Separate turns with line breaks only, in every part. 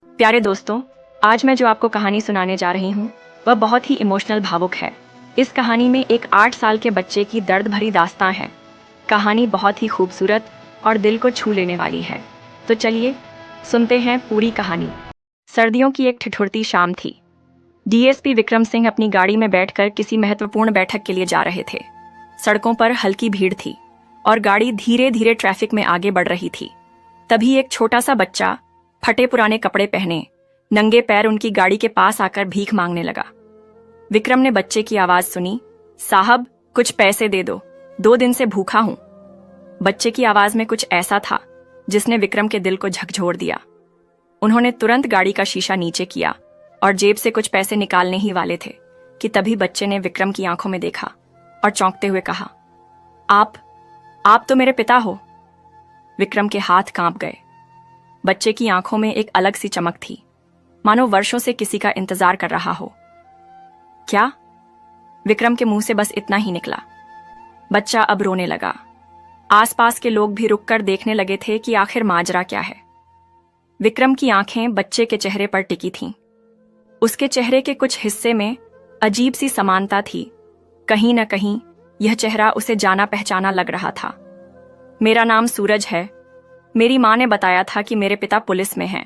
प्यारे दोस्तों, आज मैं जो आपको कहानी सुनाने जा रही हूँ वह बहुत ही इमोशनल भावुक है। इस कहानी में एक 8 साल के बच्चे की दर्द भरी दास्तां है। कहानी बहुत ही खूबसूरत और दिल को छू लेने वाली है। तो चलिए सुनते हैं पूरी कहानी। सर्दियों की एक ठिठुरती शाम थी। डीएसपी विक्रम सिंह अपनी गाड़ी में बैठकर किसी महत्वपूर्ण बैठक के लिए जा रहे थे। सड़कों पर हल्की भीड़ थी और गाड़ी धीरे धीरे ट्रैफिक में आगे बढ़ रही थी। तभी एक छोटा सा बच्चा फटे पुराने कपड़े पहने नंगे पैर उनकी गाड़ी के पास आकर भीख मांगने लगा। विक्रम ने बच्चे की आवाज सुनी, साहब कुछ पैसे दे दो, 2 दिन से भूखा हूं। बच्चे की आवाज में कुछ ऐसा था जिसने विक्रम के दिल को झकझोर दिया। उन्होंने तुरंत गाड़ी का शीशा नीचे किया और जेब से कुछ पैसे निकालने ही वाले थे कि तभी बच्चे ने विक्रम की आंखों में देखा और चौंकते हुए कहा, आप तो मेरे पिता हो। विक्रम के हाथ कांप गए। बच्चे की आंखों में एक अलग सी चमक थी, मानो वर्षों से किसी का इंतजार कर रहा हो। क्या? विक्रम के मुंह से बस इतना ही निकला। बच्चा अब रोने लगा। आसपास के लोग भी रुककर देखने लगे थे कि आखिर माजरा क्या है। विक्रम की आंखें बच्चे के चेहरे पर टिकी थीं। उसके चेहरे के कुछ हिस्से में अजीब सी समानता थी। कहीं न कहीं यह चेहरा उसे जाना पहचाना लग रहा था। मेरा नाम सूरज है। मेरी मां ने बताया था कि मेरे पिता पुलिस में हैं,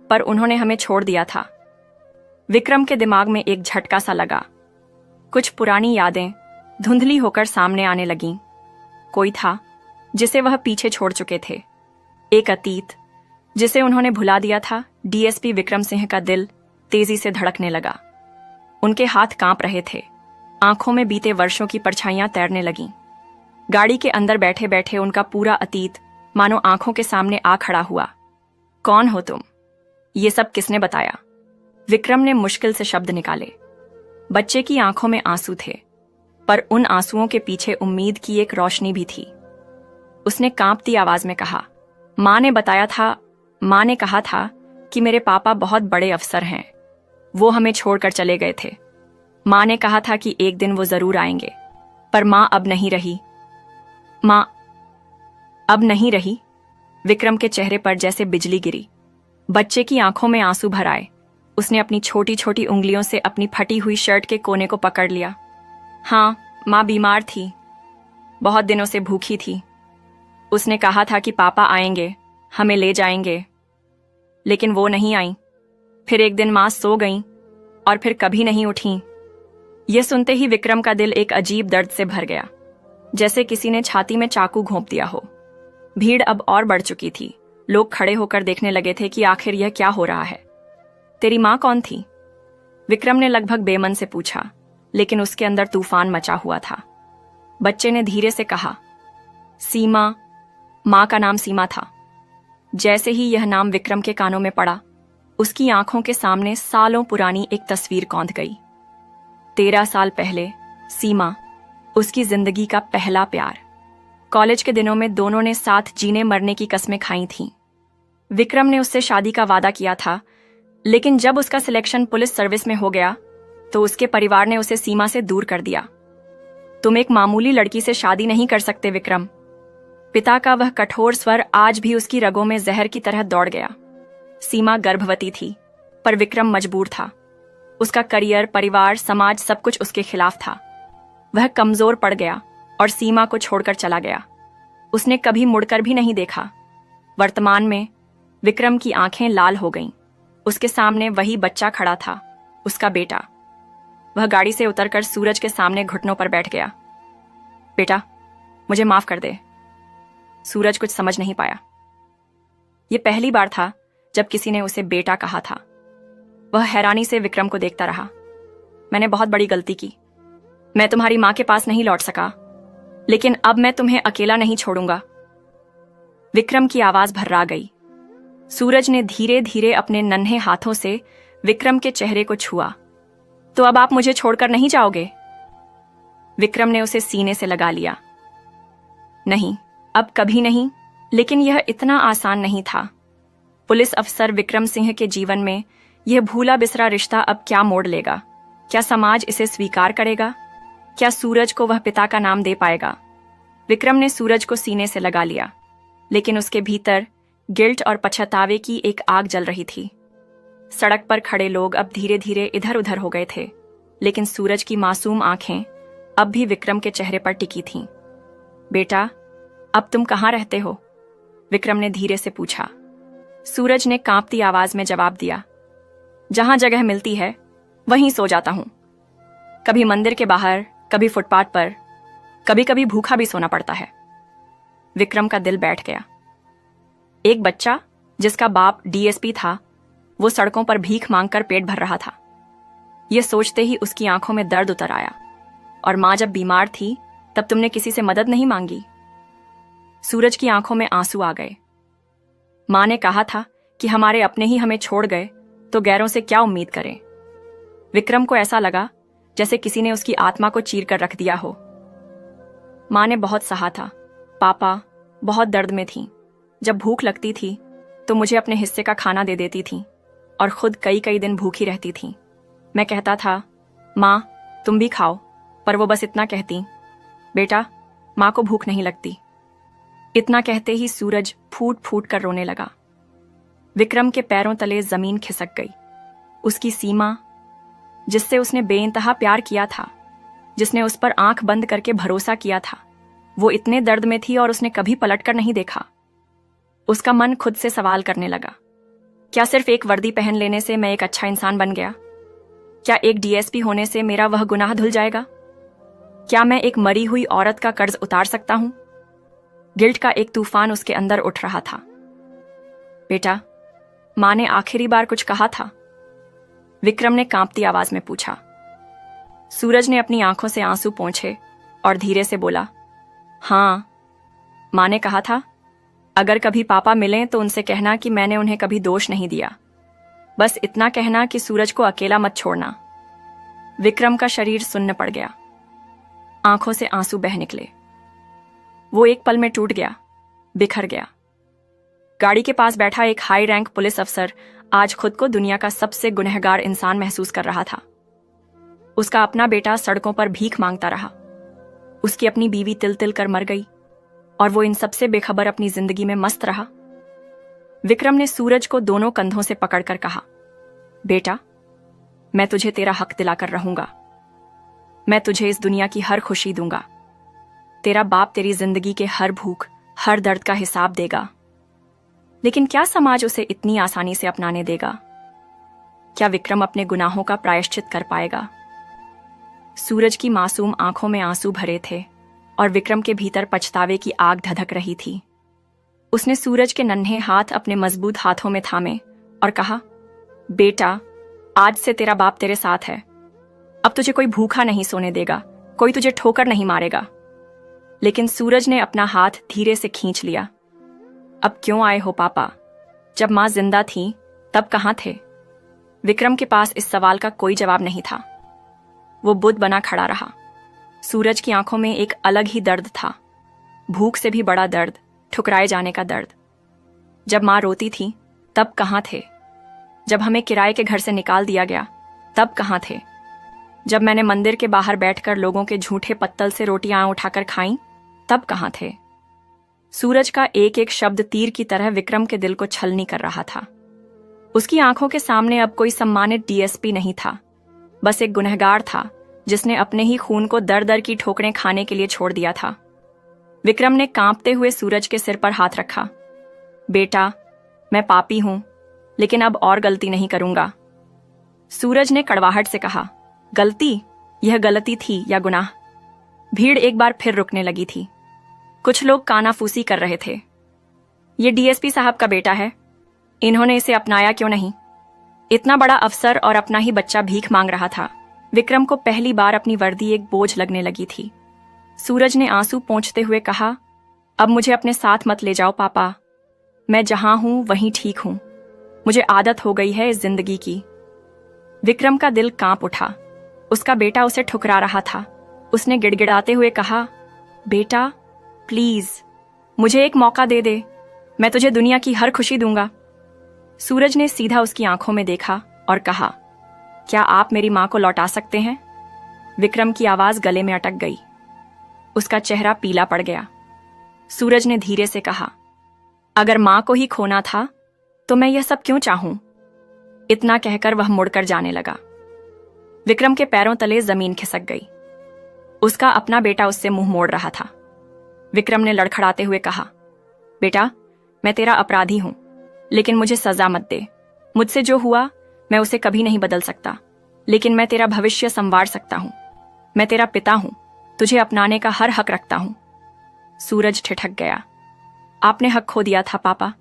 पर उन्होंने हमें छोड़ दिया था। विक्रम के दिमाग में एक झटका सा लगा। कुछ पुरानी यादें धुंधली होकर सामने आने लगीं। कोई था जिसे वह पीछे छोड़ चुके थे, एक अतीत जिसे उन्होंने भुला दिया था। डीएसपी विक्रम सिंह का दिल तेजी से धड़कने लगा। उनके हाथ कांप रहे थे। आंखों में बीते वर्षों की परछाइयां तैरने लगीं। गाड़ी के अंदर बैठे बैठे उनका पूरा अतीत मानो आंखों के सामने आ खड़ा हुआ। कौन हो तुम? ये सब किसने बताया? विक्रम ने मुश्किल से शब्द निकाले। बच्चे की आंखों में आंसू थे, पर उन आंसुओं के पीछे उम्मीद की एक रोशनी भी थी। उसने कांपती आवाज में कहा, मां ने कहा था कि मेरे पापा बहुत बड़े अफसर हैं। वो हमें छोड़कर चले गए थे। मां ने कहा था कि एक दिन वो जरूर आएंगे, पर मां अब नहीं रही। मां अब नहीं रही। विक्रम के चेहरे पर जैसे बिजली गिरी। बच्चे की आंखों में आंसू भर आए। उसने अपनी छोटी छोटी उंगलियों से अपनी फटी हुई शर्ट के कोने को पकड़ लिया। हाँ, मां बीमार थी, बहुत दिनों से भूखी थी। उसने कहा था कि पापा आएंगे, हमें ले जाएंगे, लेकिन वो नहीं आई। फिर एक दिन मां सो गईं और फिर कभी नहीं उठी। यह सुनते ही विक्रम का दिल एक अजीब दर्द से भर गया, जैसे किसी ने छाती में चाकू घोंप दिया हो। भीड़ अब और बढ़ चुकी थी। लोग खड़े होकर देखने लगे थे कि आखिर यह क्या हो रहा है। तेरी मां कौन थी? विक्रम ने लगभग बेमन से पूछा, लेकिन उसके अंदर तूफान मचा हुआ था। बच्चे ने धीरे से कहा, सीमा। मां का नाम सीमा था। जैसे ही यह नाम विक्रम के कानों में पड़ा, उसकी आंखों के सामने सालों पुरानी एक तस्वीर कौंध गई। 13 साल पहले सीमा, उसकी जिंदगी का पहला प्यार। कॉलेज के दिनों में दोनों ने साथ जीने मरने की कस्में खाई थीं। विक्रम ने उससे शादी का वादा किया था, लेकिन जब उसका सिलेक्शन पुलिस सर्विस में हो गया तो उसके परिवार ने उसे सीमा से दूर कर दिया। तुम एक मामूली लड़की से शादी नहीं कर सकते विक्रम। पिता का वह कठोर स्वर आज भी उसकी रगों में जहर की तरह दौड़ गया। सीमा गर्भवती थी, पर विक्रम मजबूर था। उसका करियर, परिवार, समाज सब कुछ उसके खिलाफ था। वह कमजोर पड़ गया और सीमा को छोड़कर चला गया। उसने कभी मुड़कर भी नहीं देखा। वर्तमान में विक्रम की आंखें लाल हो गईं। उसके सामने वही बच्चा खड़ा था, उसका बेटा। वह गाड़ी से उतरकर सूरज के सामने घुटनों पर बैठ गया। बेटा, मुझे माफ कर दे। सूरज कुछ समझ नहीं पाया। यह पहली बार था जब किसी ने उसे बेटा कहा था। वह हैरानी से विक्रम को देखता रहा। मैंने बहुत बड़ी गलती की। मैं तुम्हारी मां के पास नहीं लौट सका, लेकिन अब मैं तुम्हें अकेला नहीं छोड़ूंगा। विक्रम की आवाज भर्रा गई। सूरज ने धीरे धीरे अपने नन्हे हाथों से विक्रम के चेहरे को छुआ। तो अब आप मुझे छोड़कर नहीं जाओगे? विक्रम ने उसे सीने से लगा लिया। नहीं, अब कभी नहीं, लेकिन यह इतना आसान नहीं था। पुलिस अफसर विक्रम सिंह के जीवन में यह भूला बिसरा रिश्ता अब क्या मोड़ लेगा? क्या समाज इसे स्वीकार करेगा? क्या सूरज को वह पिता का नाम दे पाएगा? विक्रम ने सूरज को सीने से लगा लिया, लेकिन उसके भीतर गिल्ट और पछतावे की एक आग जल रही थी। सड़क पर खड़े लोग अब धीरे धीरे इधर उधर हो गए थे, लेकिन सूरज की मासूम आंखें अब भी विक्रम के चेहरे पर टिकी थीं। बेटा, अब तुम कहाँ रहते हो? विक्रम ने धीरे से पूछा। सूरज ने कांपती आवाज में जवाब दिया, जहां जगह मिलती है वहीं सो जाता हूं। कभी मंदिर के बाहर, कभी फुटपाथ पर, कभी कभी भूखा भी सोना पड़ता है। विक्रम का दिल बैठ गया। एक बच्चा जिसका बाप डीएसपी था, वो सड़कों पर भीख मांगकर पेट भर रहा था। यह सोचते ही उसकी आंखों में दर्द उतर आया। और मां जब बीमार थी तब तुमने किसी से मदद नहीं मांगी? सूरज की आंखों में आंसू आ गए। मां ने कहा था कि हमारे अपने ही हमें छोड़ गए तो गैरों से क्या उम्मीद करें। विक्रम को ऐसा लगा जैसे किसी ने उसकी आत्मा को चीर कर रख दिया हो। मां ने बहुत सहा था। पापा बहुत दर्द में थी। जब भूख लगती थी तो मुझे अपने हिस्से का खाना दे देती थी और खुद कई कई दिन भूखी रहती थी। मैं कहता था, मां तुम भी खाओ, पर वो बस इतना कहती, बेटा मां को भूख नहीं लगती। इतना कहते ही सूरज फूट फूट कर रोने लगा। विक्रम के पैरों तले जमीन खिसक गई। उसकी सीमा, जिससे उसने बेइंतहा प्यार किया था, जिसने उस पर आंख बंद करके भरोसा किया था, वो इतने दर्द में थी और उसने कभी पलटकर नहीं देखा। उसका मन खुद से सवाल करने लगा, क्या सिर्फ एक वर्दी पहन लेने से मैं एक अच्छा इंसान बन गया? क्या एक डीएसपी होने से मेरा वह गुनाह धुल जाएगा? क्या मैं एक मरी हुई औरत का कर्ज उतार सकता हूं? गिल्ट का एक तूफान उसके अंदर उठ रहा था। बेटा, मां ने आखिरी बार कुछ कहा था? विक्रम ने कांपती आवाज में पूछा। सूरज ने अपनी आंखों से आंसू पोंछे और धीरे से बोला, हां, मां ने कहा था, अगर कभी पापा मिलें तो उनसे कहना कि मैंने उन्हें कभी दोष नहीं दिया। बस इतना कहना कि सूरज को अकेला मत छोड़ना। विक्रम का शरीर सुन्न पड़ गया। आंखों से आंसू बह निकले। वो एक पल में टूट गया, बिखर गया। गाड़ी के पास बैठा एक हाई रैंक पुलिस अफसर आज खुद को दुनिया का सबसे गुनहगार इंसान महसूस कर रहा था। उसका अपना बेटा सड़कों पर भीख मांगता रहा। उसकी अपनी बीवी तिल तिल कर मर गई और वो इन सबसे बेखबर अपनी जिंदगी में मस्त रहा। विक्रम ने सूरज को दोनों कंधों से पकड़कर कहा, बेटा, मैं तुझे तेरा हक दिलाकर रहूंगा। मैं तुझे इस दुनिया की हर खुशी दूंगा। तेरा बाप तेरी जिंदगी के हर भूख, हर दर्द का हिसाब देगा। लेकिन क्या समाज उसे इतनी आसानी से अपनाने देगा? क्या विक्रम अपने गुनाहों का प्रायश्चित कर पाएगा? सूरज की मासूम आंखों में आंसू भरे थे और विक्रम के भीतर पछतावे की आग धधक रही थी। उसने सूरज के नन्हे हाथ अपने मजबूत हाथों में थामे और कहा, बेटा, आज से तेरा बाप तेरे साथ है। अब तुझे कोई भूखा नहीं सोने देगा, कोई तुझे ठोकर नहीं मारेगा। लेकिन सूरज ने अपना हाथ धीरे से खींच लिया। अब क्यों आए हो पापा? जब मां जिंदा थी तब कहां थे? विक्रम के पास इस सवाल का कोई जवाब नहीं था। वो बुद्ध बना खड़ा रहा। सूरज की आंखों में एक अलग ही दर्द था, भूख से भी बड़ा दर्द, ठुकराए जाने का दर्द। जब मां रोती थी तब कहां थे? जब हमें किराए के घर से निकाल दिया गया तब कहां थे? जब मैंने मंदिर के बाहर बैठकर लोगों के झूठे पत्तल से रोटियां उठाकर खाईं तब कहां थे? सूरज का एक एक शब्द तीर की तरह विक्रम के दिल को छलनी कर रहा था। उसकी आंखों के सामने अब कोई सम्मानित डीएसपी नहीं था, बस एक गुनहगार था जिसने अपने ही खून को दर दर की ठोकरें खाने के लिए छोड़ दिया था। विक्रम ने कांपते हुए सूरज के सिर पर हाथ रखा। बेटा, मैं पापी हूं, लेकिन अब और गलती नहीं करूंगा। सूरज ने कड़वाहट से कहा, गलती? यह गलती थी या गुनाह? भीड़ एक बार फिर रुकने लगी थी। कुछ लोग कानाफूसी कर रहे थे। ये डीएसपी साहब का बेटा है, इन्होंने इसे अपनाया क्यों नहीं? इतना बड़ा अफसर और अपना ही बच्चा भीख मांग रहा था। विक्रम को पहली बार अपनी वर्दी एक बोझ लगने लगी थी। सूरज ने आंसू पोंछते हुए कहा, अब मुझे अपने साथ मत ले जाओ पापा। मैं जहां हूं वहीं ठीक हूं। मुझे आदत हो गई है इस जिंदगी की। विक्रम का दिल कांप उठा। उसका बेटा उसे ठुकरा रहा था। उसने गिड़गिड़ाते हुए कहा, बेटा प्लीज मुझे एक मौका दे दे, मैं तुझे दुनिया की हर खुशी दूंगा। सूरज ने सीधा उसकी आंखों में देखा और कहा, क्या आप मेरी मां को लौटा सकते हैं? विक्रम की आवाज गले में अटक गई। उसका चेहरा पीला पड़ गया। सूरज ने धीरे से कहा, अगर मां को ही खोना था तो मैं यह सब क्यों चाहूं? इतना कहकर वह मुड़कर जाने लगा। विक्रम के पैरों तले जमीन खिसक गई। उसका अपना बेटा उससे मुंह मोड़ रहा था। विक्रम ने लड़खड़ाते हुए कहा, बेटा, मैं तेरा अपराधी हूं, लेकिन मुझे सजा मत दे। मुझसे जो हुआ मैं उसे कभी नहीं बदल सकता, लेकिन मैं तेरा भविष्य संवार सकता हूं। मैं तेरा पिता हूं, तुझे अपनाने का हर हक रखता हूं। सूरज ठिठक गया। आपने हक खो दिया था पापा,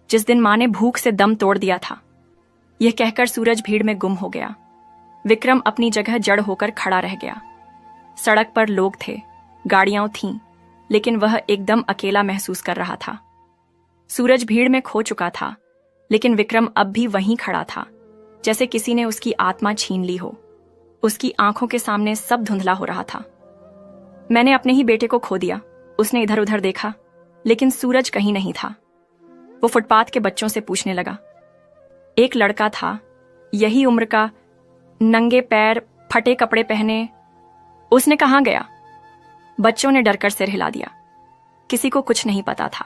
जिस दिन मां ने भूख से दम तोड़ दिया था। यह कहकर सूरज भीड़ में गुम हो गया। विक्रम अपनी जगह जड़ होकर खड़ा रह गया। सड़क पर लोग थे, गाड़ियां थीं, लेकिन वह एकदम अकेला महसूस कर रहा था। सूरज भीड़ में खो चुका था, लेकिन विक्रम अब भी वहीं खड़ा था, जैसे किसी ने उसकी आत्मा छीन ली हो। उसकी आंखों के सामने सब धुंधला हो रहा था। मैंने अपने ही बेटे को खो दिया। उसने इधर उधर देखा, लेकिन सूरज कहीं नहीं था। वो फुटपाथ के बच्चों से पूछने लगा। एक लड़का था, यही उम्र का, नंगे पैर, फटे कपड़े पहने। उसने कहाँ गया? बच्चों ने डरकर सिर हिला दिया। किसी को कुछ नहीं पता था।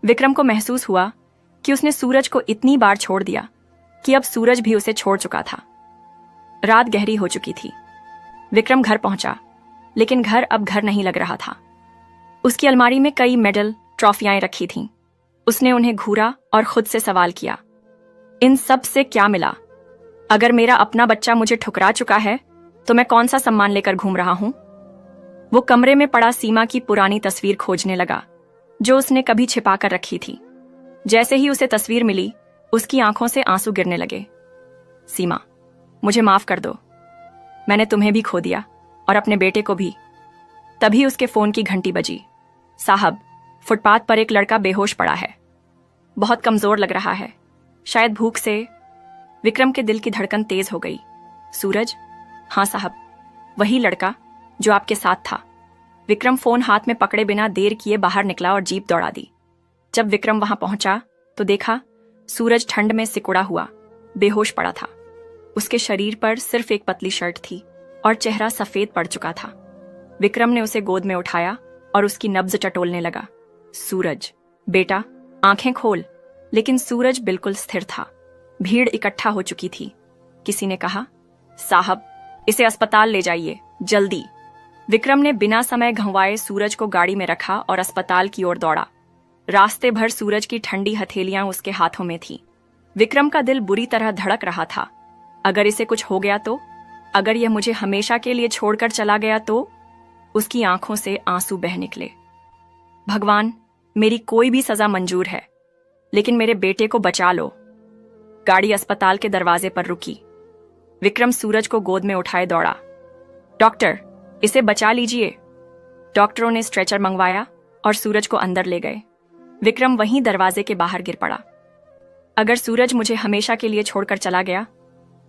विक्रम को महसूस हुआ कि उसने सूरज को इतनी बार छोड़ दिया कि अब सूरज भी उसे छोड़ चुका था। रात गहरी हो चुकी थी। विक्रम घर पहुंचा, लेकिन घर अब घर नहीं लग रहा था। उसकी अलमारी में कई मेडल, ट्रॉफियां रखी थीं। उसने उन्हें घूरा और खुद से सवाल किया, इन सब से क्या मिला? अगर मेरा अपना बच्चा मुझे ठुकरा चुका है, तो मैं कौन सा सम्मान लेकर घूम रहा हूं? वो कमरे में पड़ा सीमा की पुरानी तस्वीर खोजने लगा, जो उसने कभी छिपा कर रखी थी। जैसे ही उसे तस्वीर मिली, उसकी आंखों से आंसू गिरने लगे। सीमा, मुझे माफ कर दो। मैंने तुम्हें भी खो दिया और अपने बेटे को भी। तभी उसके फोन की घंटी बजी। साहब, फुटपाथ पर एक लड़का बेहोश पड़ा है। बहुत कमजोर लग रहा है, शायद भूख से। विक्रम के दिल की धड़कन तेज हो गई। सूरज? हाँ साहब, वही लड़का जो आपके साथ था। विक्रम फोन हाथ में पकड़े बिना देर किए बाहर निकला और जीप दौड़ा दी। जब विक्रम वहां पहुंचा तो देखा सूरज ठंड में सिकुड़ा हुआ बेहोश पड़ा था। उसके शरीर पर सिर्फ एक पतली शर्ट थी और चेहरा सफेद पड़ चुका था। विक्रम ने उसे गोद में उठाया और उसकी नब्ज टटोलने लगा। सूरज, बेटा, आंखें खोल। लेकिन सूरज बिल्कुल स्थिर था। भीड़ इकट्ठा हो चुकी थी। किसी ने कहा, साहब, इसे अस्पताल ले जाइए, जल्दी। विक्रम ने बिना समय गंवाए सूरज को गाड़ी में रखा और अस्पताल की ओर दौड़ा। रास्ते भर सूरज की ठंडी हथेलियां उसके हाथों में थी। विक्रम का दिल बुरी तरह धड़क रहा था। अगर इसे कुछ हो गया तो? अगर यह मुझे हमेशा के लिए छोड़कर चला गया तो? उसकी आंखों से आंसू बह निकले। भगवान, मेरी कोई भी सजा मंजूर है, लेकिन मेरे बेटे को बचा लो। गाड़ी अस्पताल के दरवाजे पर रुकी। विक्रम सूरज को गोद में उठाए दौड़ा। डॉक्टर, इसे बचा लीजिए। डॉक्टरों ने स्ट्रेचर मंगवाया और सूरज को अंदर ले गए। विक्रम वहीं दरवाजे के बाहर गिर पड़ा। अगर सूरज मुझे हमेशा के लिए छोड़कर चला गया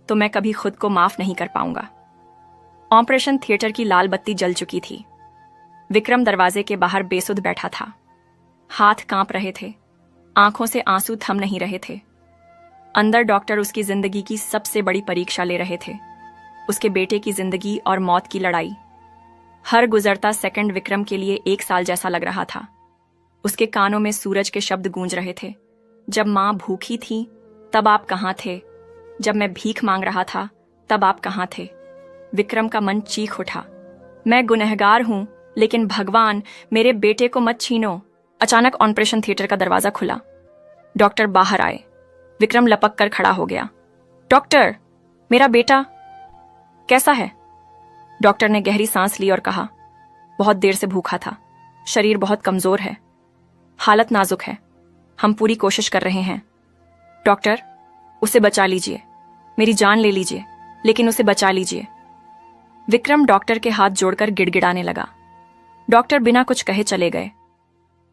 तो मैं कभी खुद को माफ नहीं कर पाऊंगा। ऑपरेशन थिएटर की लाल बत्ती जल चुकी थी। विक्रम दरवाजे के बाहर बेसुध बैठा था। हाथ कांप रहे थे, आंखों से आंसू थम नहीं रहे थे। अंदर डॉक्टर उसकी जिंदगी की सबसे बड़ी परीक्षा ले रहे थे, उसके बेटे की जिंदगी और मौत की लड़ाई। हर गुजरता सेकंड विक्रम के लिए 1 साल जैसा लग रहा था। उसके कानों में सूरज के शब्द गूंज रहे थे, जब मां भूखी थी तब आप कहाँ थे? जब मैं भीख मांग रहा था तब आप कहाँ थे? विक्रम का मन चीख उठा, मैं गुनहगार हूं, लेकिन भगवान, मेरे बेटे को मत छीनो। अचानक ऑपरेशन थिएटर का दरवाजा खुला। डॉक्टर बाहर आए। विक्रम लपक कर खड़ा हो गया। डॉक्टर, मेरा बेटा कैसा है? डॉक्टर ने गहरी सांस ली और कहा, बहुत देर से भूखा था, शरीर बहुत कमजोर है, हालत नाजुक है, हम पूरी कोशिश कर रहे हैं। डॉक्टर, उसे बचा लीजिए, मेरी जान ले लीजिए, लेकिन उसे बचा लीजिए। विक्रम डॉक्टर के हाथ जोड़कर गिड़गिड़ाने लगा। डॉक्टर बिना कुछ कहे चले गए।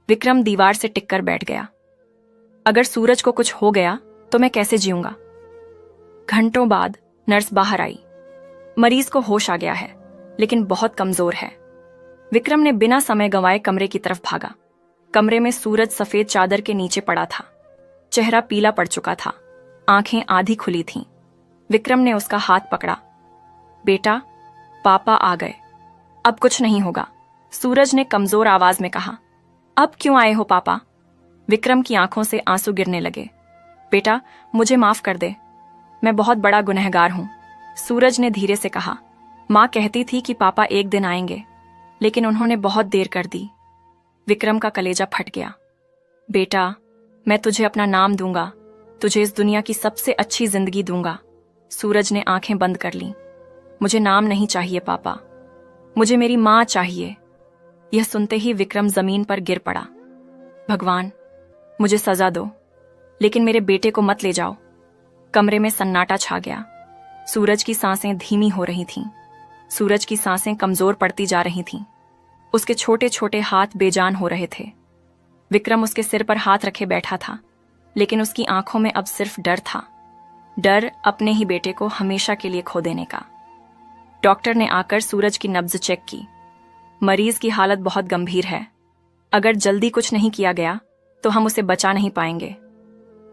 विक्रम दीवार से टिककर बैठ गया। अगर सूरज को कुछ हो गया तो मैं कैसे जीऊंगा? घंटों बाद नर्स बाहर आई। मरीज को होश आ गया है, लेकिन बहुत कमजोर है। विक्रम ने बिना समय गंवाए कमरे की तरफ भागा। कमरे में सूरज सफेद चादर के नीचे पड़ा था। चेहरा पीला पड़ चुका था, आंखें आधी खुली थीं। विक्रम ने उसका हाथ पकड़ा। बेटा, पापा आ गए, अब कुछ नहीं होगा, सूरज ने कमजोर आवाज में कहा। अब क्यों आए हो पापा? विक्रम की आंखों से आंसू गिरने लगे। बेटा, मुझे माफ कर दे, मैं बहुत बड़ा गुनहगार हूँ, सूरज ने धीरे से कहा। माँ कहती थी कि पापा एक दिन आएंगे, लेकिन उन्होंने बहुत देर कर दी। विक्रम का कलेजा फट गया। बेटा, मैं तुझे अपना नाम दूंगा, तुझे इस दुनिया की सबसे अच्छी जिंदगी दूंगा। सूरज ने आंखें बंद कर लीं। मुझे नाम नहीं चाहिए पापा, मुझे मेरी माँ चाहिए। यह सुनते ही विक्रम जमीन पर गिर पड़ा। भगवान, मुझे सजा दो, लेकिन मेरे बेटे को मत ले जाओ। कमरे में सन्नाटा छा गया। सूरज की सांसें धीमी हो रही थीं। सूरज की सांसें कमजोर पड़ती जा रही थीं। उसके छोटे छोटे हाथ बेजान हो रहे थे। विक्रम उसके सिर पर हाथ रखे बैठा था, लेकिन उसकी आंखों में अब सिर्फ डर था। डर अपने ही बेटे को हमेशा के लिए खो देने का। डॉक्टर ने आकर सूरज की नब्ज चेक की। मरीज की हालत बहुत गंभीर है। अगर जल्दी कुछ नहीं किया गया तो हम उसे बचा नहीं पाएंगे।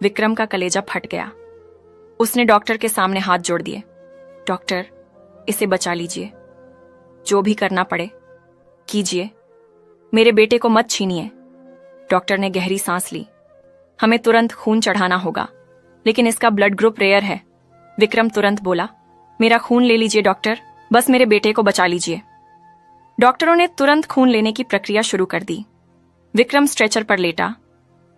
विक्रम का कलेजा फट गया। उसने डॉक्टर के सामने हाथ जोड़ दिए। डॉक्टर, इसे बचा लीजिए, जो भी करना पड़े कीजिए, मेरे बेटे को मत छीनिए। डॉक्टर ने गहरी सांस ली। हमें तुरंत खून चढ़ाना होगा, लेकिन इसका ब्लड ग्रुप रेयर है। विक्रम तुरंत बोला, मेरा खून ले लीजिए डॉक्टर, बस मेरे बेटे को बचा लीजिए। डॉक्टरों ने तुरंत खून लेने की प्रक्रिया शुरू कर दी। विक्रम स्ट्रेचर पर लेटा।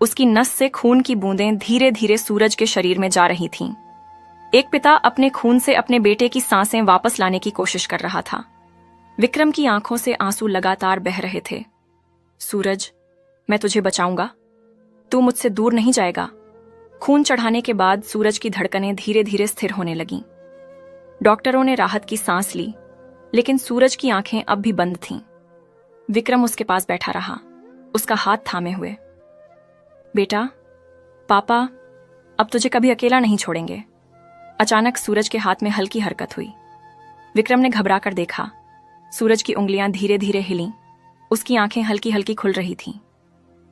उसकी नस से खून की बूंदें धीरे धीरे सूरज के शरीर में जा रही थीं। एक पिता अपने खून से अपने बेटे की सांसें वापस लाने की कोशिश कर रहा था। विक्रम की आंखों से आंसू लगातार बह रहे थे। सूरज, मैं तुझे बचाऊंगा, तू मुझसे दूर नहीं जाएगा। खून चढ़ाने के बाद सूरज की धड़कनें धीरे धीरे स्थिर होने लगीं। डॉक्टरों ने राहत की सांस ली, लेकिन सूरज की आंखें अब भी बंद थीं। विक्रम उसके पास बैठा रहा, उसका हाथ थामे हुए। बेटा, पापा अब तुझे कभी अकेला नहीं छोड़ेंगे। अचानक सूरज के हाथ में हल्की हरकत हुई। विक्रम ने घबरा कर देखा। सूरज की उंगलियां धीरे धीरे हिलीं। उसकी आंखें हल्की हल्की खुल रही थीं।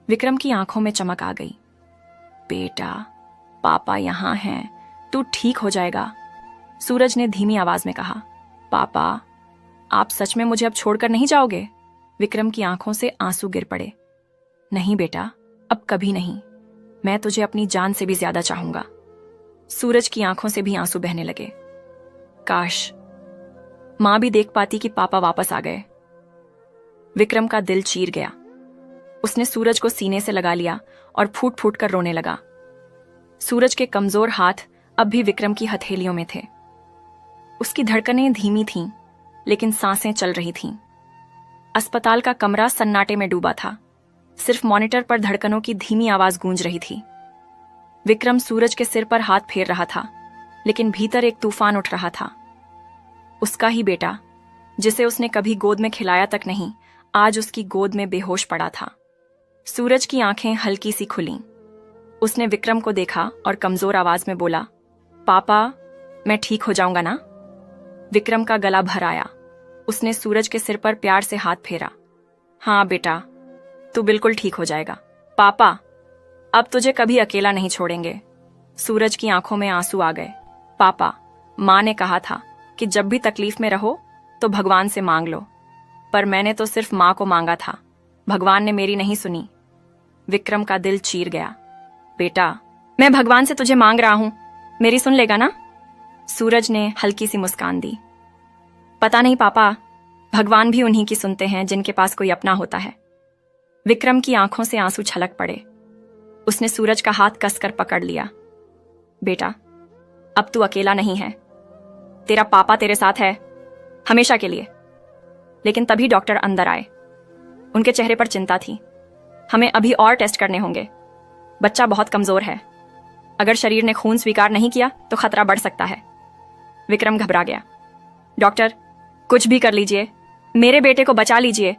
विक्रम की आंखों में चमक आ गई। बेटा, पापा यहां हैं, तू ठीक हो जाएगा, सूरज ने धीमी आवाज में कहा। पापा, आप सच में मुझे अब छोड़कर नहीं जाओगे? विक्रम की आंखों से आंसू गिर पड़े। नहीं बेटा, अब कभी नहीं, मैं तुझे अपनी जान से भी ज्यादा चाहूंगा। सूरज की आंखों से भी आंसू बहने लगे। काश मां भी देख पाती कि पापा वापस आ गए। विक्रम का दिल चीर गया। उसने सूरज को सीने से लगा लिया और फूट फूट कर रोने लगा। सूरज के कमजोर हाथ अब भी विक्रम की हथेलियों में थे। उसकी धड़कनें धीमी थीं, लेकिन सांसें चल रही थीं। अस्पताल का कमरा सन्नाटे में डूबा था। सिर्फ मॉनिटर पर धड़कनों की धीमी आवाज गूंज रही थी। विक्रम सूरज के सिर पर हाथ फेर रहा था, लेकिन भीतर एक तूफान उठ रहा था। उसका ही बेटा, जिसे उसने कभी गोद में खिलाया तक नहीं, आज उसकी गोद में बेहोश पड़ा था। सूरज की आंखें हल्की सी खुलीं। उसने विक्रम को देखा और कमजोर आवाज में बोला, पापा, मैं ठीक हो जाऊंगा ना? विक्रम का गला भर आया। उसने सूरज के सिर पर प्यार से हाथ फेरा। हाँ बेटा, तू बिल्कुल ठीक हो जाएगा। पापा, अब तुझे कभी अकेला नहीं छोड़ेंगे। सूरज की आंखों में आंसू आ गए। पापा, माँ ने कहा था कि जब भी तकलीफ में रहो तो भगवान से मांग लो, पर मैंने तो सिर्फ माँ को मांगा था, भगवान ने मेरी नहीं सुनी। विक्रम का दिल चीर गया। बेटा, मैं भगवान से तुझे मांग रहा हूं, मेरी सुन लेगा ना? सूरज ने हल्की सी मुस्कान दी। पता नहीं पापा, भगवान भी उन्हीं की सुनते हैं जिनके पास कोई अपना होता है। विक्रम की आंखों से आंसू छलक पड़े। उसने सूरज का हाथ कसकर पकड़ लिया। बेटा, अब तू अकेला नहीं है, तेरा पापा तेरे साथ है, हमेशा के लिए। लेकिन तभी डॉक्टर अंदर आए। उनके चेहरे पर चिंता थी। हमें अभी और टेस्ट करने होंगे, बच्चा बहुत कमजोर है, अगर शरीर ने खून स्वीकार नहीं किया तो खतरा बढ़ सकता है। विक्रम घबरा गया। डॉक्टर, कुछ भी कर लीजिए, मेरे बेटे को बचा लीजिए।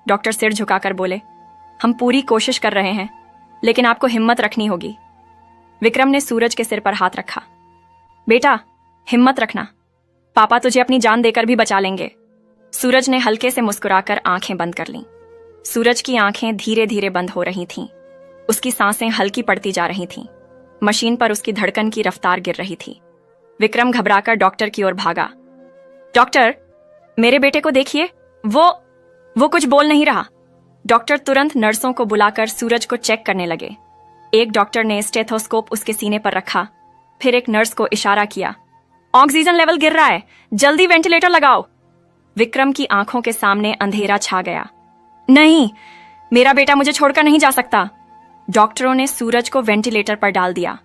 डॉक्टर सिर झुकाकर बोले, हम पूरी कोशिश कर रहे हैं, लेकिन आपको हिम्मत रखनी होगी। विक्रम ने सूरज के सिर पर हाथ रखा। बेटा, हिम्मत रखना, पापा तुझे अपनी जान देकर भी बचा लेंगे। सूरज ने हल्के से मुस्कुराकर आंखें बंद कर लीं। सूरज की आंखें धीरे धीरे बंद हो रही थीं। उसकी सांसें हल्की पड़ती जा रही थीं। मशीन पर उसकी धड़कन की रफ्तार गिर रही थी। विक्रम घबराकर डॉक्टर की ओर भागा। डॉक्टर, मेरे बेटे को देखिए, वो कुछ बोल नहीं रहा। डॉक्टर तुरंत नर्सों को बुलाकर सूरज को चेक करने लगे। एक डॉक्टर ने स्टेथोस्कोप उसके सीने पर रखा, फिर एक नर्स को इशारा किया। ऑक्सीजन लेवल गिर रहा है, जल्दी वेंटिलेटर लगाओ। विक्रम की आंखों के सामने अंधेरा छा गया। नहीं, मेरा बेटा मुझे छोड़कर नहीं जा सकता। डॉक्टरों ने सूरज को वेंटिलेटर पर डाल दिया।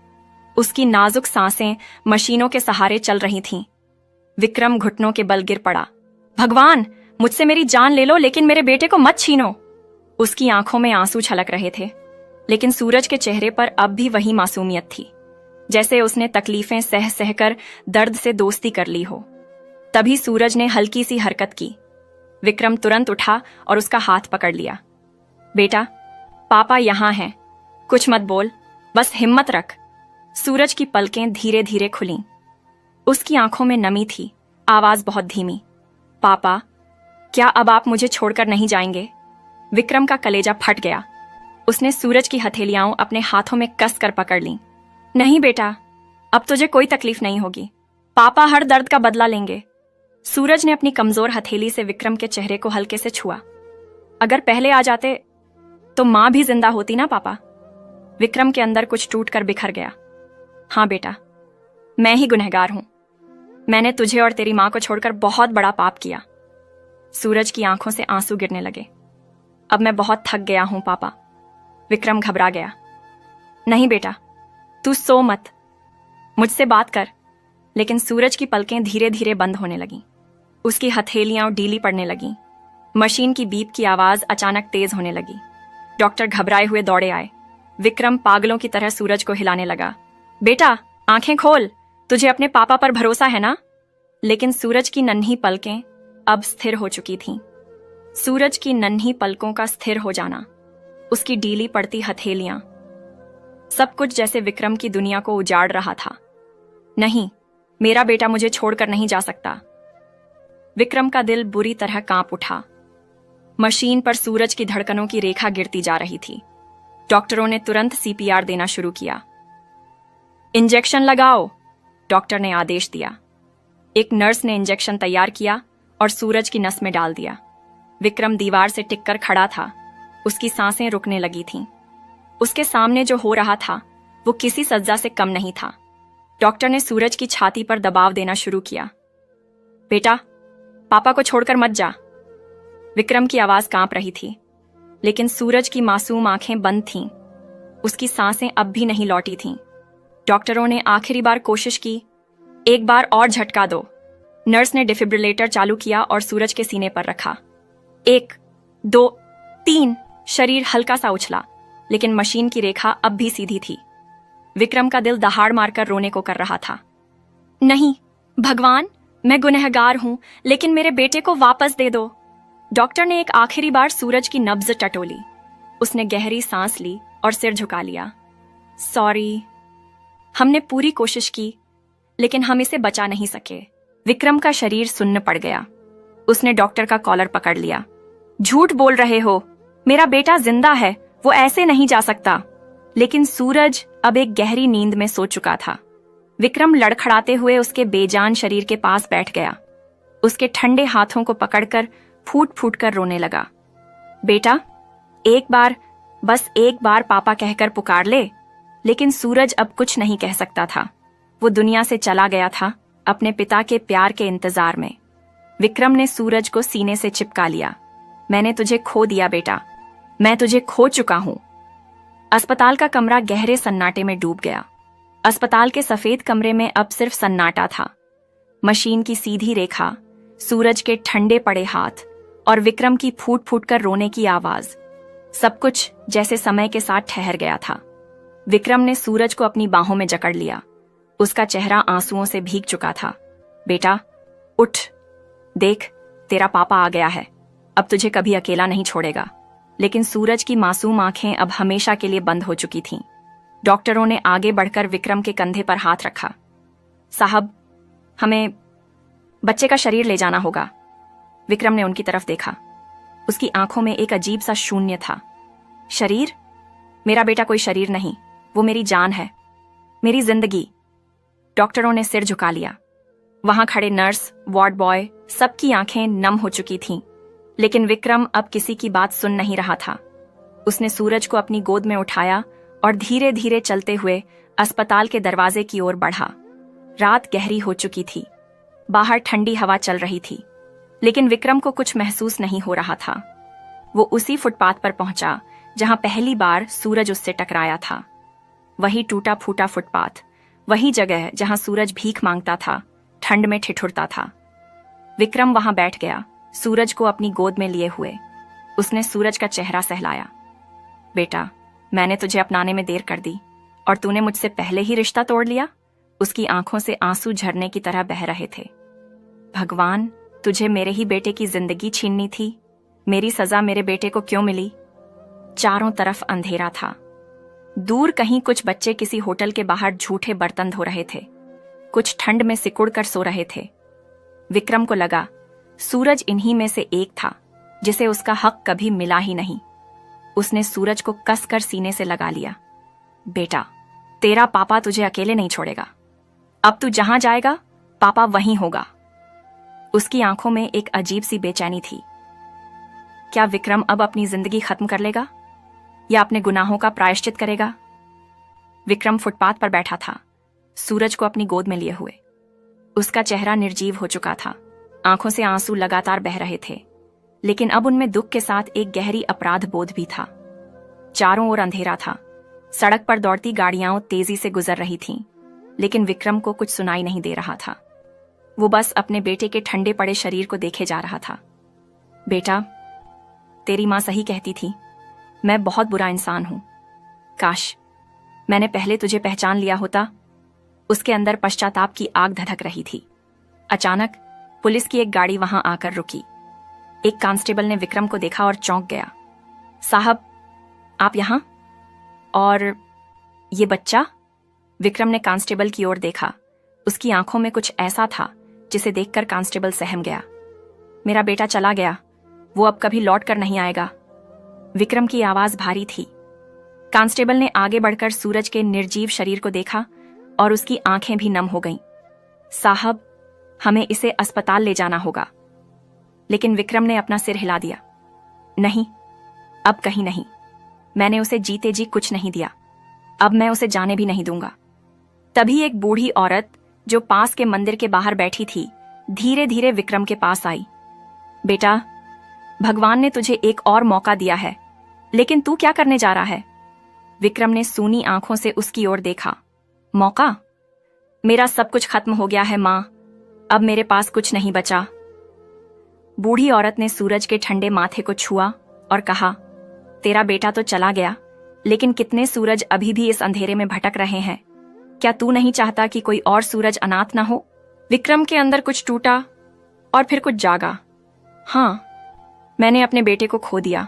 उसकी नाजुक सांसें मशीनों के सहारे चल रही थीं। विक्रम घुटनों के बल गिर पड़ा। भगवान, मुझसे मेरी जान ले लो, लेकिन मेरे बेटे को मत छीनो। उसकी आंखों में आंसू छलक रहे थे, लेकिन सूरज के चेहरे पर अब भी वही मासूमियत थी, जैसे उसने तकलीफें सह सहकर दर्द से दोस्ती कर ली हो। तभी सूरज ने हल्की सी हरकत की। विक्रम तुरंत उठा और उसका हाथ पकड़ लिया। बेटा, पापा यहां हैं, कुछ मत बोल, बस हिम्मत रख। सूरज की पलकें धीरे धीरे खुलीं। उसकी आंखों में नमी थी, आवाज बहुत धीमी। पापा, क्या अब आप मुझे छोड़कर नहीं जाएंगे? विक्रम का कलेजा फट गया। उसने सूरज की हथेलियां अपने हाथों में कस कर पकड़ लीं। नहीं बेटा, अब तुझे कोई तकलीफ नहीं होगी, पापा हर दर्द का बदला लेंगे। सूरज ने अपनी कमजोर हथेली से विक्रम के चेहरे को हल्के से छुआ। अगर पहले आ जाते तो मां भी जिंदा होती ना पापा। विक्रम के अंदर कुछ टूट कर बिखर गया। हाँ बेटा, मैं ही गुनहगार हूं। मैंने तुझे और तेरी मां को छोड़कर बहुत बड़ा पाप किया। सूरज की आंखों से आंसू गिरने लगे। अब मैं बहुत थक गया हूं पापा। विक्रम घबरा गया। नहीं बेटा, तू सो मत, मुझसे बात कर। लेकिन सूरज की पलकें धीरे धीरे बंद होने लगीं। उसकी हथेलियां ढीली पड़ने लगीं। मशीन की बीप की आवाज अचानक तेज होने लगी। डॉक्टर घबराए हुए दौड़े आए। विक्रम पागलों की तरह सूरज को हिलाने लगा। बेटा, आंखें खोल, तुझे अपने पापा पर भरोसा है ना? लेकिन सूरज की नन्ही पलकें अब स्थिर हो चुकी थीं। सूरज की नन्ही पलकों का स्थिर हो जाना, उसकी ढीली पड़ती हथेलियां, सब कुछ जैसे विक्रम की दुनिया को उजाड़ रहा था। नहीं, मेरा बेटा मुझे छोड़कर नहीं जा सकता। विक्रम का दिल बुरी तरह कांप उठा। मशीन पर सूरज की धड़कनों की रेखा गिरती जा रही थी। डॉक्टरों ने तुरंत सीपीआर देना शुरू किया। इंजेक्शन लगाओ, डॉक्टर ने आदेश दिया। एक नर्स ने इंजेक्शन तैयार किया और सूरज की नस में डाल दिया। विक्रम दीवार से टिककर खड़ा था। उसकी सांसें रुकने लगी थीं। उसके सामने जो हो रहा था वो किसी सज्जा से कम नहीं था। डॉक्टर ने सूरज की छाती पर दबाव देना शुरू किया। बेटा, पापा को छोड़कर मत जा। विक्रम की आवाज कांप रही थी, लेकिन सूरज की मासूम आंखें बंद थीं। उसकी सांसें अब भी नहीं लौटी थीं। डॉक्टरों ने आखिरी बार कोशिश की। एक बार और झटका दो। नर्स ने डिफिब्रिलेटर चालू किया और सूरज के सीने पर रखा। 1, 2, 3। शरीर हल्का सा उछला, लेकिन मशीन की रेखा अब भी सीधी थी। विक्रम का दिल दहाड़ मारकर रोने को कर रहा था। नहीं भगवान, मैं गुनहगार हूं, लेकिन मेरे बेटे को वापस दे दो। डॉक्टर ने एक आखिरी बार सूरज की नब्ज टटोली। उसने गहरी सांस ली और सिर झुका लिया। सॉरी, हमने पूरी कोशिश की, लेकिन हम इसे बचा नहीं सके। विक्रम का शरीर सुन्न पड़ गया। उसने डॉक्टर का कॉलर पकड़ लिया। झूठ बोल रहे हो, मेरा बेटा जिंदा है, वो ऐसे नहीं जा सकता। लेकिन सूरज अब एक गहरी नींद में सो चुका था। विक्रम लड़खड़ाते हुए उसके बेजान शरीर के पास बैठ गया। उसके ठंडे हाथों को पकड़कर फूट फूट कर रोने लगा। बेटा, एक बार, बस एक बार पापा कहकर पुकार ले। लेकिन सूरज अब कुछ नहीं कह सकता था। वो दुनिया से चला गया था, अपने पिता के प्यार के इंतजार में। विक्रम ने सूरज को सीने से चिपका लिया। मैंने तुझे खो दिया बेटा, मैं तुझे खो चुका हूं। अस्पताल का कमरा गहरे सन्नाटे में डूब गया। अस्पताल के सफेद कमरे में अब सिर्फ सन्नाटा था। मशीन की सीधी रेखा, सूरज के ठंडे पड़े हाथ और विक्रम की फूट फूट कर रोने की आवाज, सब कुछ जैसे समय के साथ ठहर गया था। विक्रम ने सूरज को अपनी बाहों में जकड़ लिया। उसका चेहरा आंसुओं से भीग चुका था। बेटा, उठ, देख, तेरा पापा आ गया है, अब तुझे कभी अकेला नहीं छोड़ेगा। लेकिन सूरज की मासूम आंखें अब हमेशा के लिए बंद हो चुकी थीं। डॉक्टरों ने आगे बढ़कर विक्रम के कंधे पर हाथ रखा। साहब, हमें बच्चे का शरीर ले जाना होगा। विक्रम ने उनकी तरफ देखा। उसकी आंखों में एक अजीब सा शून्य था। शरीर? मेरा बेटा कोई शरीर नहीं, वो मेरी जान है, मेरी जिंदगी। डॉक्टरों ने सिर झुका लिया। वहां खड़े नर्स, वार्ड बॉय, सबकी आंखें नम हो चुकी थीं। लेकिन विक्रम अब किसी की बात सुन नहीं रहा था। उसने सूरज को अपनी गोद में उठाया और धीरे धीरे चलते हुए अस्पताल के दरवाजे की ओर बढ़ा। रात गहरी हो चुकी थी। बाहर ठंडी हवा चल रही थी, लेकिन विक्रम को कुछ महसूस नहीं हो रहा था। वो उसी फुटपाथ पर पहुंचा जहां पहली बार सूरज उससे टकराया था। वही टूटा फूटा फुटपाथ, वही जगह जहां सूरज भीख मांगता था, ठंड में ठिठुरता था। विक्रम वहां बैठ गया, सूरज को अपनी गोद में लिए हुए। उसने सूरज का चेहरा सहलाया। बेटा, मैंने तुझे अपनाने में देर कर दी और तूने मुझसे पहले ही रिश्ता तोड़ लिया। उसकी आंखों से आंसू झरने की तरह बह रहे थे। भगवान, तुझे मेरे ही बेटे की जिंदगी छीननी थी। मेरी सजा मेरे बेटे को क्यों मिली? चारों तरफ अंधेरा था। दूर कहीं कुछ बच्चे किसी होटल के बाहर झूठे बर्तन धो रहे थे। कुछ ठंड में सिकुड़ कर सो रहे थे। विक्रम को लगा सूरज इन्हीं में से एक था जिसे उसका हक कभी मिला ही नहीं। उसने सूरज को कसकर सीने से लगा लिया। बेटा, तेरा पापा तुझे अकेले नहीं छोड़ेगा। अब तू जहां जाएगा, पापा वहीं होगा। उसकी आंखों में एक अजीब सी बेचैनी थी। क्या विक्रम अब अपनी जिंदगी खत्म कर लेगा या अपने गुनाहों का प्रायश्चित करेगा? विक्रम फुटपाथ पर बैठा था, सूरज को अपनी गोद में लिए हुए। उसका चेहरा निर्जीव हो चुका था। आंखों से आंसू लगातार बह रहे थे, लेकिन अब उनमें दुख के साथ एक गहरी अपराध बोध भी था। चारों ओर अंधेरा था। सड़क पर दौड़ती गाड़ियां तेजी से गुजर रही थीं, लेकिन विक्रम को कुछ सुनाई नहीं दे रहा था। वो बस अपने बेटे के ठंडे पड़े शरीर को देखे जा रहा था। बेटा, तेरी मां सही कहती थी, मैं बहुत बुरा इंसान हूं। काश मैंने पहले तुझे पहचान लिया होता। उसके अंदर पश्चाताप की आग धधक रही थी। अचानक पुलिस की एक गाड़ी वहां आकर रुकी। एक कांस्टेबल ने विक्रम को देखा और चौंक गया। साहब, आप यहां? और ये बच्चा? विक्रम ने कांस्टेबल की ओर देखा। उसकी आंखों में कुछ ऐसा था जिसे देखकर कांस्टेबल सहम गया। मेरा बेटा चला गया, वो अब कभी लौट कर नहीं आएगा। विक्रम की आवाज भारी थी। कांस्टेबल ने आगे बढ़कर सूरज के निर्जीव शरीर को देखा और उसकी आंखें भी नम हो गईं। साहब, हमें इसे अस्पताल ले जाना होगा। लेकिन विक्रम ने अपना सिर हिला दिया। नहीं, अब कहीं नहीं। मैंने उसे जीते जी कुछ नहीं दिया, अब मैं उसे जाने भी नहीं दूंगा। तभी एक बूढ़ी औरत जो पास के मंदिर के बाहर बैठी थी, धीरे धीरे विक्रम के पास आई। बेटा, भगवान ने तुझे एक और मौका दिया है, लेकिन तू क्या करने जा रहा है? विक्रम ने सूनी आंखों से उसकी ओर देखा। मौका? मेरा सब कुछ खत्म हो गया है मां, अब मेरे पास कुछ नहीं बचा। बूढ़ी औरत ने सूरज के ठंडे माथे को छुआ और कहा, तेरा बेटा तो चला गया, लेकिन कितने सूरज अभी भी इस अंधेरे में भटक रहे हैं। क्या तू नहीं चाहता कि कोई और सूरज अनाथ ना हो? विक्रम के अंदर कुछ टूटा और फिर कुछ जागा। हाँ, मैंने अपने बेटे को खो दिया,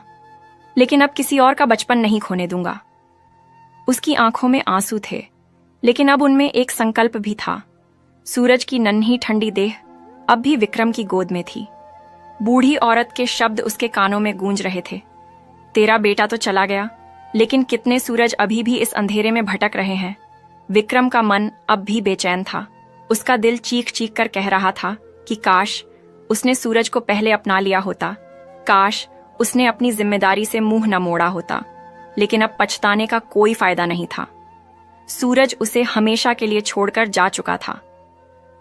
लेकिन अब किसी और का बचपन नहीं खोने दूंगा। उसकी आंखों में आंसू थे, लेकिन अब उनमें एक संकल्प भी था। सूरज की नन्ही ठंडी देह अब भी विक्रम की गोद में थी। बूढ़ी औरत के शब्द उसके कानों में गूंज रहे थे। तेरा बेटा तो चला गया, लेकिन कितने सूरज अभी भी इस अंधेरे में भटक रहे हैं। विक्रम का मन अब भी बेचैन था। उसका दिल चीख चीख कर कह रहा था कि काश उसने सूरज को पहले अपना लिया होता, काश उसने अपनी जिम्मेदारी से मुंह न मोड़ा होता। लेकिन अब पछताने का कोई फायदा नहीं था। सूरज उसे हमेशा के लिए छोड़कर जा चुका था।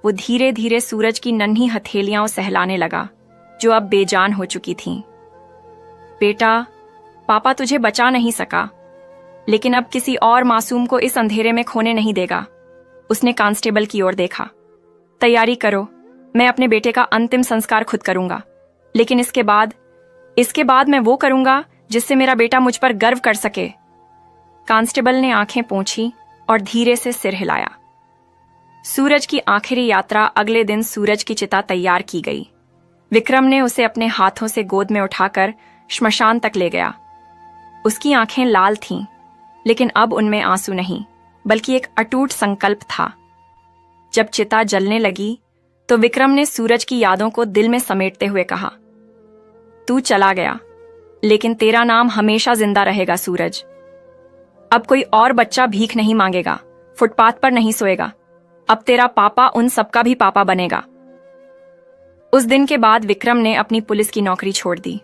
वो धीरे धीरे सूरज की नन्ही हथेलियां सहलाने लगा, जो अब बेजान हो चुकी थीं। बेटा, पापा तुझे बचा नहीं सका, लेकिन अब किसी और मासूम को इस अंधेरे में खोने नहीं देगा। उसने कांस्टेबल की ओर देखा। तैयारी करो, मैं अपने बेटे का अंतिम संस्कार खुद करूंगा, लेकिन इसके बाद मैं वो करूंगा जिससे मेरा बेटा मुझ पर गर्व कर सके। कांस्टेबल ने आंखें पोंछी और धीरे से सिर हिलाया। सूरज की आखिरी यात्रा अगले दिन सूरज की चिता तैयार की गई। विक्रम ने उसे अपने हाथों से गोद में उठाकर श्मशान तक ले गया। उसकी आंखें लाल थीं, लेकिन अब उनमें आंसू नहीं, बल्कि एक अटूट संकल्प था। जब चिता जलने लगी तो विक्रम ने सूरज की यादों को दिल में समेटते हुए कहा, तू चला गया, लेकिन तेरा नाम हमेशा जिंदा रहेगा सूरज। अब कोई और बच्चा भीख नहीं मांगेगा, फुटपाथ पर नहीं सोएगा। अब तेरा पापा उन सबका भी पापा बनेगा। उस दिन के बाद विक्रम ने अपनी पुलिस की नौकरी छोड़ दी।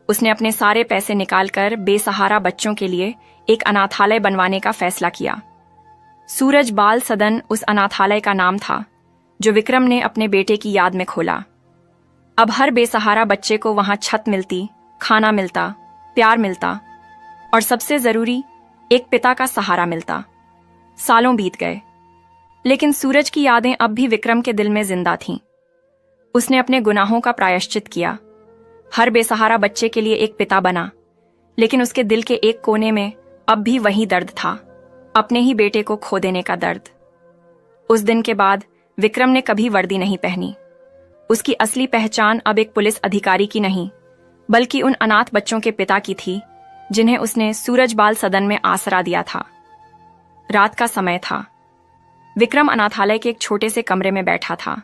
उसने अपने सारे पैसे निकालकर बेसहारा बच्चों के लिए एक अनाथालय बनवाने का फैसला किया। सूरज बाल सदन उस अनाथालय का नाम था जो विक्रम ने अपने बेटे की याद में खोला। अब हर बेसहारा बच्चे को वहां छत मिलती, खाना मिलता, प्यार मिलता और सबसे जरूरी एक पिता का सहारा मिलता। सालों बीत गए, लेकिन सूरज की यादें अब भी विक्रम के दिल में जिंदा थीं। उसने अपने गुनाहों का प्रायश्चित किया, हर बेसहारा बच्चे के लिए एक पिता बना, लेकिन उसके दिल के एक कोने में अब भी वही दर्द था, अपने ही बेटे को खो देने का दर्द। उस दिन के बाद विक्रम ने कभी वर्दी नहीं पहनी। उसकी असली पहचान अब एक पुलिस अधिकारी की नहीं, बल्कि उन अनाथ बच्चों के पिता की थी जिन्हें उसने सूरज बाल सदन में आसरा दिया था। रात का समय था। विक्रम अनाथालय के एक छोटे से कमरे में बैठा था।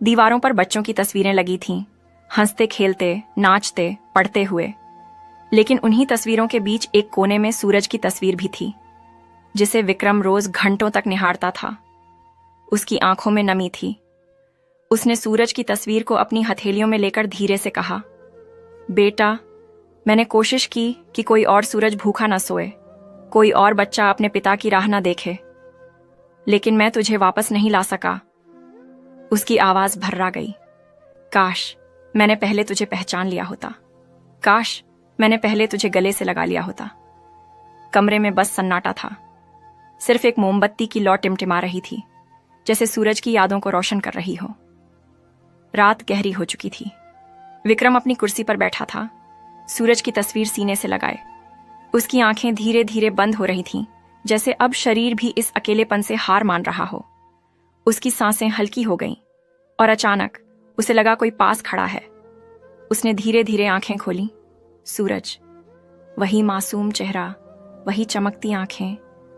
दीवारों पर बच्चों की तस्वीरें लगी थीं, हंसते खेलते, नाचते, पढ़ते हुए। लेकिन उन्हीं तस्वीरों के बीच एक कोने में सूरज की तस्वीर भी थी, जिसे विक्रम रोज घंटों तक निहारता था। उसकी आंखों में नमी थी। उसने सूरज की तस्वीर को अपनी हथेलियों में लेकर धीरे से कहा, बेटा, मैंने कोशिश की कि कोई और सूरज भूखा न सोए, कोई और बच्चा अपने पिता की राह न देखे, लेकिन मैं तुझे वापस नहीं ला सका। उसकी आवाज भर्रा गई। काश मैंने पहले तुझे पहचान लिया होता, काश मैंने पहले तुझे गले से लगा लिया होता। कमरे में बस सन्नाटा था। सिर्फ एक मोमबत्ती की लौ टिमटिमा रही थी, जैसे सूरज की यादों को रोशन कर रही हो। रात गहरी हो चुकी थी। विक्रम अपनी कुर्सी पर बैठा था, सूरज की तस्वीर सीने से लगाए। उसकी आंखें धीरे धीरे बंद हो रही थीं, जैसे अब शरीर भी इस अकेलेपन से हार मान रहा हो। उसकी सांसें हल्की हो गईं और अचानक उसे लगा कोई पास खड़ा है। उसने धीरे धीरे आंखें खोली। सूरज, वही मासूम चेहरा, वही चमकती आंखें,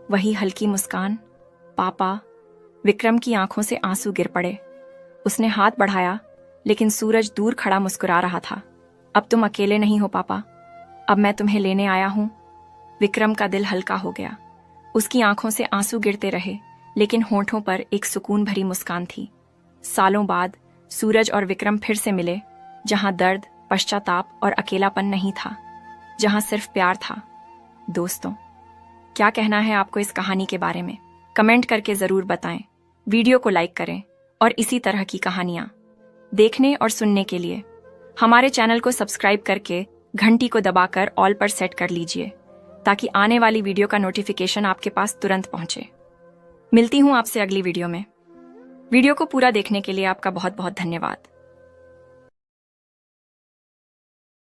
वही हल्की मुस्कान। पापा। विक्रम की आंखों से आंसू गिर पड़े। उसने हाथ बढ़ाया, लेकिन सूरज दूर खड़ा मुस्कुरा रहा था। अब तुम अकेले नहीं हो पापा, अब मैं तुम्हें लेने आया हूं। विक्रम का दिल हल्का हो गया। उसकी आंखों से आंसू गिरते रहे, लेकिन होंठों पर एक सुकून भरी मुस्कान थी। सालों बाद सूरज और विक्रम फिर से मिले, जहां दर्द, पश्चाताप और अकेलापन नहीं था, जहां सिर्फ प्यार था। दोस्तों, क्या कहना है आपको इस कहानी के बारे में? कमेंट करके जरूर बताएं। वीडियो को लाइक करें और इसी तरह की कहानियां देखने और सुनने के लिए हमारे चैनल को सब्सक्राइब करके घंटी को दबाकर ऑल पर सेट कर लीजिए, ताकि आने वाली वीडियो का नोटिफिकेशन आपके पास तुरंत पहुंचे। मिलती हूं आपसे अगली वीडियो में। वीडियो को पूरा देखने के लिए आपका बहुत बहुत धन्यवाद।